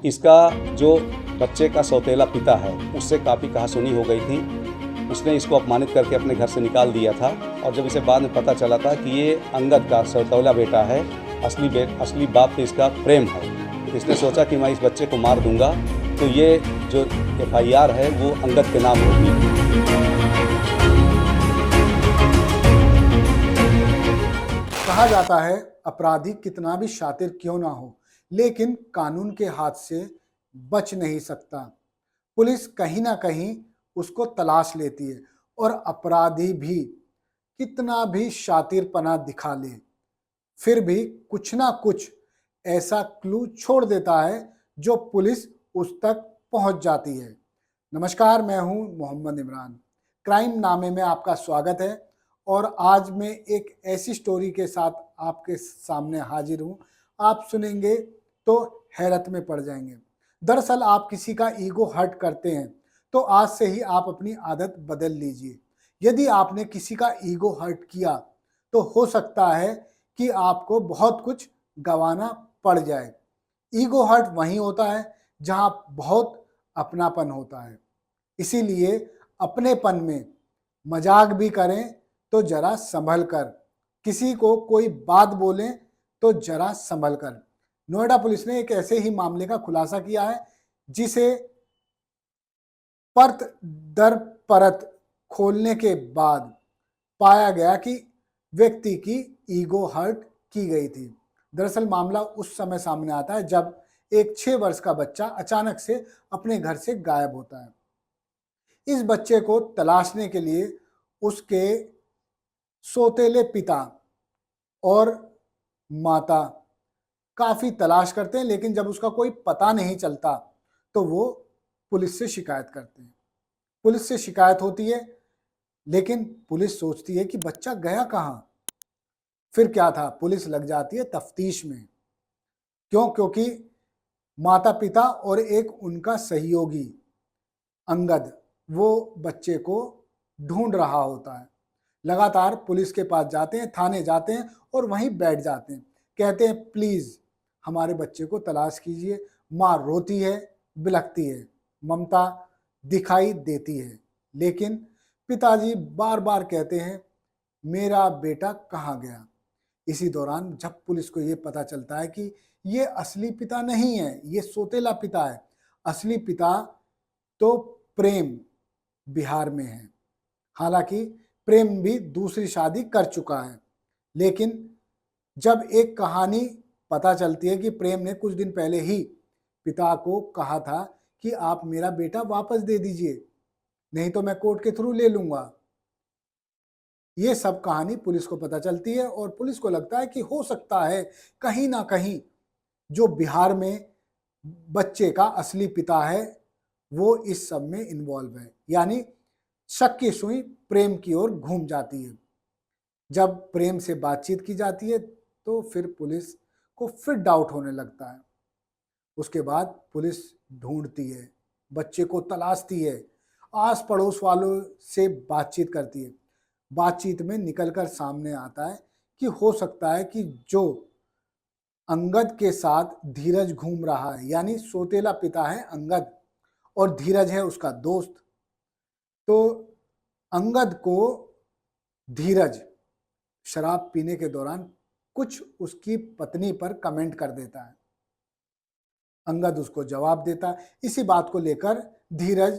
इसका जो बच्चे का सौतेला पिता है उससे काफ़ी कहासुनी हो गई थी। उसने इसको अपमानित करके अपने घर से निकाल दिया था और जब इसे बाद में पता चला था कि ये अंगद का सौतेला बेटा है, असली बाप तो इसका प्रेम है। तो इसने सोचा कि मैं इस बच्चे को मार दूंगा तो ये जो FIR है वो अंगद के नाम होगी। कहा जाता है अपराधी कितना भी शातिर क्यों ना हो, लेकिन कानून के हाथ से बच नहीं सकता। पुलिस कहीं ना कहीं उसको तलाश लेती है और अपराधी भी कितना भी शातिरपना दिखा ले, फिर भी कुछ ना कुछ ऐसा क्लू छोड़ देता है जो पुलिस उस तक पहुंच जाती है। नमस्कार, मैं हूं मोहम्मद इमरान। क्राइम नामे में आपका स्वागत है और आज मैं एक ऐसी स्टोरी के साथ आपके सामने हाजिर हूं, आप सुनेंगे तो हैरत में पड़ जाएंगे। दरअसल आप किसी का ईगो हर्ट करते हैं तो आज से ही आप अपनी आदत बदल लीजिए। यदि आपने किसी का ईगो हर्ट किया तो हो सकता है कि आपको बहुत कुछ गंवाना पड़ जाए। ईगो हर्ट वहीं होता है जहां बहुत अपनापन होता है। इसीलिए अपनेपन में मजाक भी करें तो जरा संभल कर, किसी को कोई बात बोलें तो जरा संभल कर। नोएडा पुलिस ने एक ऐसे ही मामले का खुलासा किया है जिसे परत दर परत खोलने के बाद पाया गया कि व्यक्ति की ईगो हर्ट की गई थी। दरअसल मामला उस समय सामने आता है जब एक 6 वर्ष का बच्चा अचानक से अपने घर से गायब होता है। इस बच्चे को तलाशने के लिए उसके सौतेले पिता और माता काफी तलाश करते हैं, लेकिन जब उसका कोई पता नहीं चलता तो वो पुलिस से शिकायत करते हैं। पुलिस से शिकायत होती है, लेकिन पुलिस सोचती है कि बच्चा गया कहाँ। फिर क्या था, पुलिस लग जाती है तफ्तीश में। क्योंकि माता पिता और एक उनका सहयोगी अंगद वो बच्चे को ढूंढ रहा होता है। लगातार पुलिस के पास जाते हैं, थाने जाते हैं और वहीं बैठ जाते हैं। कहते हैं प्लीज हमारे बच्चे को तलाश कीजिए। माँ रोती है, बिलखती है, ममता दिखाई देती है, लेकिन पिताजी बार बार कहते हैं मेरा बेटा कहाँ गया। इसी दौरान जब पुलिस को ये पता चलता है कि ये असली पिता नहीं है, ये सौतेला पिता है। असली पिता तो प्रेम बिहार में है। हालांकि प्रेम भी दूसरी शादी कर चुका है, लेकिन जब एक कहानी पता चलती है कि प्रेम ने कुछ दिन पहले ही पिता को कहा था कि आप मेरा बेटा वापस दे दीजिए, नहीं तो मैं कोर्ट के थ्रू ले लूंगा। ये सब कहानी पुलिस को पता चलती है और पुलिस को लगता है कि हो सकता है कहीं ना कहीं जो बिहार में बच्चे का असली पिता है वो इस सब में इन्वॉल्व है। यानी शक की सुई प्रेम की ओर घूम जाती है। जब प्रेम से बातचीत की जाती है तो फिर पुलिस को फिर डाउट होने लगता है। उसके बाद पुलिस ढूंढती है, बच्चे को तलाशती है, आस पड़ोस वालों से बातचीत करती है। बातचीत में निकलकर सामने आता है कि हो सकता है कि जो अंगद के साथ धीरज घूम रहा है, यानी सौतेला पिता है अंगद और धीरज है उसका दोस्त, तो अंगद को धीरज शराब पीने के दौरान कुछ उसकी पत्नी पर कमेंट कर देता है। अंगद उसको जवाब देता है। इसी बात को लेकर धीरज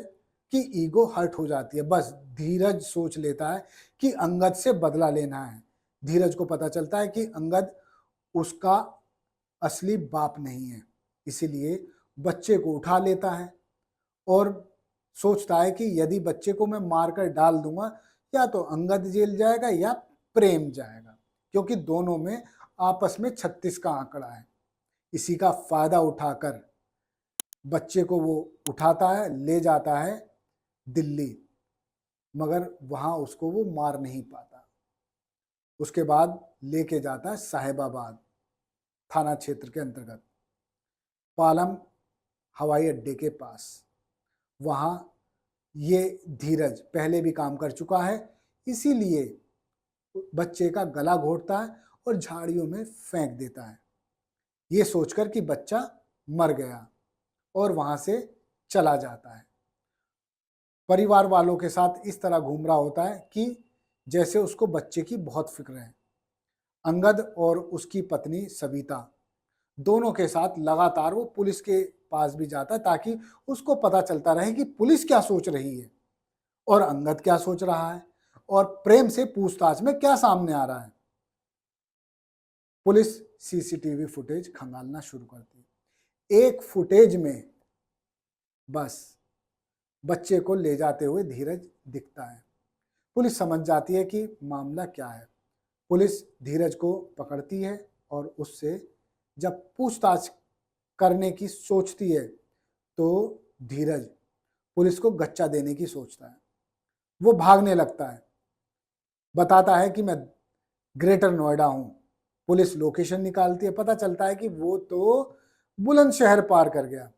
की ईगो हर्ट हो जाती है। बस धीरज सोच लेता है कि अंगद से बदला लेना है। धीरज को पता चलता है कि अंगद उसका असली बाप नहीं है, इसीलिए बच्चे को उठा लेता है और सोचता है कि यदि बच्चे को मैं मारकर डाल दूंगा या तो अंगद जेल जाएगा या प्रेम जाएगा, क्योंकि दोनों में आपस में 36 का आंकड़ा है। इसी का फायदा उठाकर बच्चे को वो उठाता है, ले जाता है दिल्ली, मगर वहां उसको वो मार नहीं पाता। उसके बाद लेके जाता है साहिबाबाद थाना क्षेत्र के अंतर्गत पालम हवाई अड्डे के पास। वहां ये धीरज पहले भी काम कर चुका है, इसीलिए बच्चे का गला घोटता है और झाड़ियों में फेंक देता है, ये सोचकर कि बच्चा मर गया। और वहां से चला जाता है। परिवार वालों के साथ इस तरह घूम रहा होता है कि जैसे उसको बच्चे की बहुत फिक्र है। अंगद और उसकी पत्नी सविता दोनों के साथ लगातार वो पुलिस के पास भी जाता है ताकि उसको पता चलता रहे कि पुलिस क्या सोच रही है और अंगद क्या सोच रहा है और प्रेम से पूछताछ में क्या सामने आ रहा है। पुलिस सीसीटीवी फुटेज खंगालना शुरू करती है। एक फुटेज में बस बच्चे को ले जाते हुए धीरज दिखता है। पुलिस समझ जाती है कि मामला क्या है। पुलिस धीरज को पकड़ती है और उससे जब पूछताछ करने की सोचती है तो धीरज पुलिस को गच्चा देने की सोचता है। वो भागने लगता है, बताता है कि मैं ग्रेटर नोएडा हूं। पुलिस लोकेशन निकालती है, पता चलता है कि वो तो बुलंदशहर पार कर गया।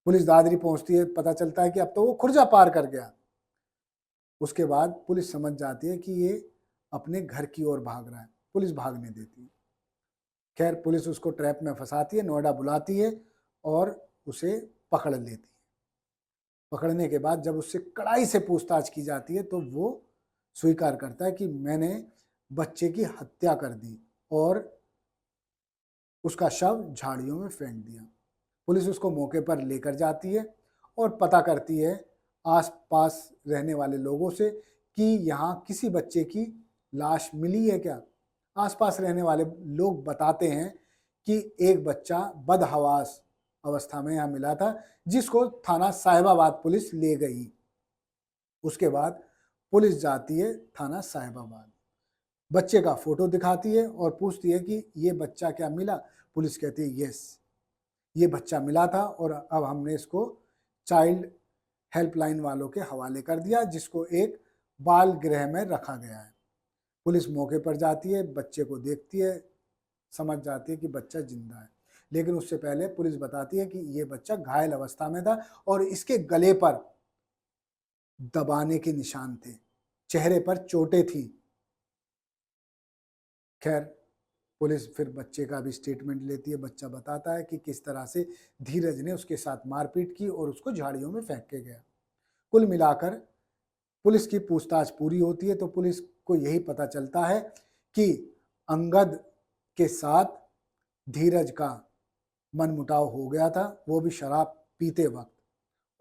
पुलिस दादरी पहुंचती है, पता चलता है कि अब तो वो खुर्जा पार कर गया। उसके बाद पुलिस समझ जाती है कि ये अपने घर की ओर भाग रहा है। पुलिस भागने देती है। खैर पुलिस उसको ट्रैप में फंसाती है, नोएडा बुलाती है और उसे पकड़ लेती है। पकड़ने के बाद जब उससे कड़ाई से पूछताछ की जाती है तो वो स्वीकार करता है कि मैंने बच्चे की हत्या कर दी और उसका शव झाड़ियों में फेंक दिया। पुलिस उसको मौके पर लेकर जाती है और पता करती है आसपास रहने वाले लोगों से कि यहाँ किसी बच्चे की लाश मिली है क्या। आसपास रहने वाले लोग बताते हैं कि एक बच्चा बदहवास अवस्था में यहाँ मिला था, जिसको थाना साहिबाबाद पुलिस ले गई। उसके बाद पुलिस जाती है थाना साहिबाबाद, बच्चे का फोटो दिखाती है और पूछती है कि ये बच्चा क्या मिला। पुलिस कहती है यस, ये बच्चा मिला था और अब हमने इसको चाइल्ड हेल्पलाइन वालों के हवाले कर दिया, जिसको एक बाल गृह में रखा गया है। पुलिस मौके पर जाती है, बच्चे को देखती है, समझ जाती है कि बच्चा जिंदा है। लेकिन उससे पहले पुलिस बताती है कि ये बच्चा घायल अवस्था में था और इसके गले पर दबाने के निशान थे, चेहरे पर चोटें थी। खैर पुलिस फिर बच्चे का भी स्टेटमेंट लेती है। बच्चा बताता है कि किस तरह से धीरज ने उसके साथ मारपीट की और उसको झाड़ियों में फेंक के गया। कुल मिलाकर पुलिस की पूछताछ पूरी होती है तो पुलिस को यही पता चलता है कि अंगद के साथ धीरज का मनमुटाव हो गया था, वो भी शराब पीते वक्त,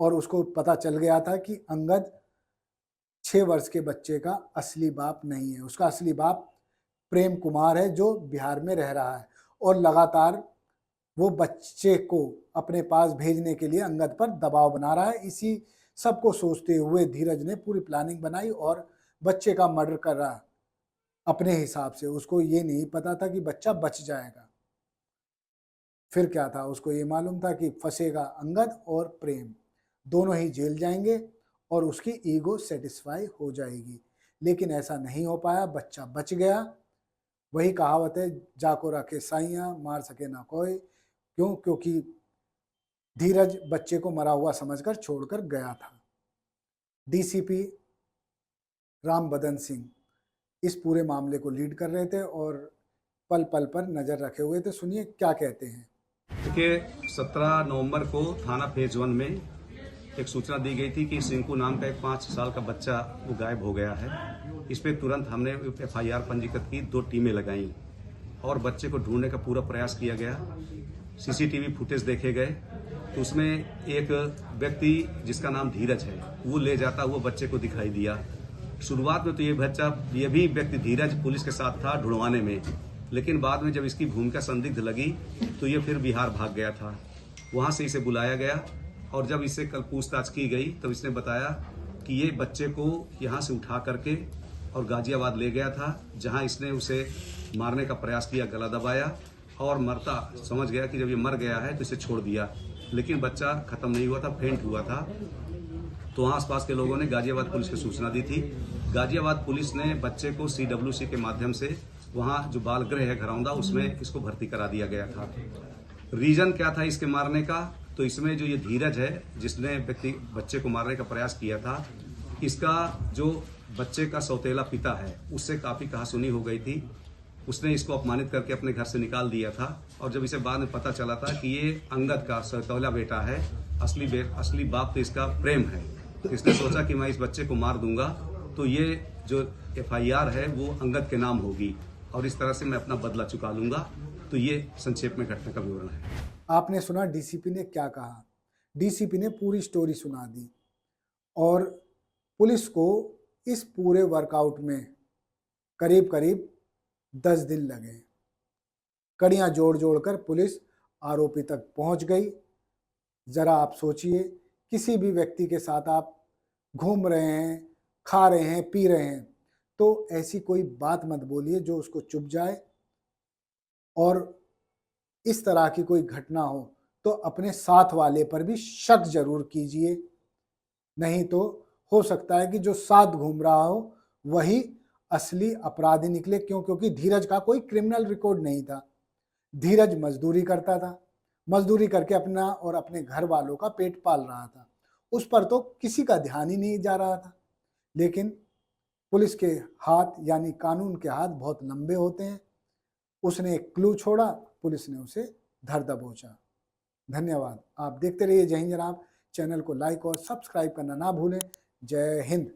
और उसको पता चल गया था कि अंगद 6 वर्ष के बच्चे का असली बाप नहीं है। उसका असली बाप प्रेम कुमार है जो बिहार में रह रहा है और लगातार वो बच्चे को अपने पास भेजने के लिए अंगद पर दबाव बना रहा है। इसी सब को सोचते हुए धीरज ने पूरी प्लानिंग बनाई और बच्चे का मर्डर कर रहा अपने हिसाब से। उसको ये नहीं पता था कि बच्चा बच जाएगा। फिर क्या था, उसको ये मालूम था कि फंसेगा अंगद और प्रेम, दोनों ही जेल जाएंगे और उसकी ईगो सेटिस्फाई हो जाएगी। लेकिन ऐसा नहीं हो पाया, बच्चा बच गया। वही कहावत है, जाको रखे साइयां मार सके ना कोई। क्यों? क्योंकि धीरज बच्चे को मरा हुआ समझकर छोड़कर गया था। डीसीपी राम बदन सिंह इस पूरे मामले को लीड कर रहे थे और पल पल पर नजर रखे हुए थे। सुनिए क्या कहते हैं। देखिए 17 नवंबर को थाना फेज 1 में एक सूचना दी गई थी कि सिंकू नाम का एक 5 साल का बच्चा वो गायब हो गया है। इस पर तुरंत हमने एफआईआर पंजीकृत की, 2 टीमें लगाई और बच्चे को ढूंढने का पूरा प्रयास किया गया। सीसीटीवी फुटेज देखे गए तो उसमें एक व्यक्ति जिसका नाम धीरज है वो ले जाता हुआ बच्चे को दिखाई दिया। शुरुआत में तो ये भी व्यक्ति धीरज पुलिस के साथ था ढूंढवाने में, लेकिन बाद में जब इसकी भूमिका संदिग्ध लगी तो ये फिर बिहार भाग गया था। वहां से इसे बुलाया गया और जब इससे कल पूछताछ की गई तब इसने बताया कि ये बच्चे को यहाँ से उठा करके और गाजियाबाद ले गया था, जहां इसने उसे मारने का प्रयास किया, गला दबाया और मरता समझ गया कि जब ये मर गया है तो इसे छोड़ दिया। लेकिन बच्चा खत्म नहीं हुआ था, फेंट हुआ था। तो वहाँ आसपास के लोगों ने गाजियाबाद पुलिस को सूचना दी थी। गाजियाबाद पुलिस ने बच्चे को CWC के माध्यम से वहाँ जो बाल गृह है घरौंदा, उसमें इसको भर्ती करा दिया गया था। रीजन क्या था इसके मारने का? तो इसमें जो ये धीरज है जिसने बच्चे को मारने का प्रयास किया था, इसका जो बच्चे का सौतेला पिता है उससे काफी कहासुनी हो गई थी उसने इसको अपमानित करके अपने घर से निकाल दिया था। और जब इसे बाद में पता चला था कि ये अंगद का सौतेला बेटा है, असली बाप तो इसका प्रेम है, तो इसने सोचा कि मैं इस बच्चे को मार दूंगा तो ये जो FIR है वो अंगद के नाम होगी और इस तरह से मैं अपना बदला चुका लूंगा। तो ये संक्षेप में घटना का विवरण है। आपने सुना डीसीपी ने क्या कहा। डीसीपी ने पूरी स्टोरी सुना दी और पुलिस को इस पूरे वर्कआउट में करीब करीब 10 दिन लगे। कड़ियां जोड़ जोड़कर पुलिस आरोपी तक पहुंच गई। जरा आप सोचिए, किसी भी व्यक्ति के साथ आप घूम रहे हैं, खा रहे हैं, पी रहे हैं, तो ऐसी कोई बात मत बोलिए जो उसको चुभ जाए। और इस तरह की कोई घटना हो तो अपने साथ वाले पर भी शक जरूर कीजिए, नहीं तो हो सकता है कि जो साथ घूम रहा हो वही असली अपराधी निकले। क्योंकि धीरज का कोई क्रिमिनल रिकॉर्ड नहीं था। धीरज मजदूरी करता था, मजदूरी करके अपना और अपने घर वालों का पेट पाल रहा था। उस पर तो किसी का ध्यान ही नहीं जा रहा था। लेकिन पुलिस के हाथ यानी कानून के हाथ बहुत लंबे होते हैं। उसने एक क्लू छोड़ा, पुलिस ने उसे धर दबोचा। धन्यवाद। आप देखते रहिए जय हिंद जनाब। चैनल को लाइक और सब्सक्राइब करना ना भूलें। जय हिंद।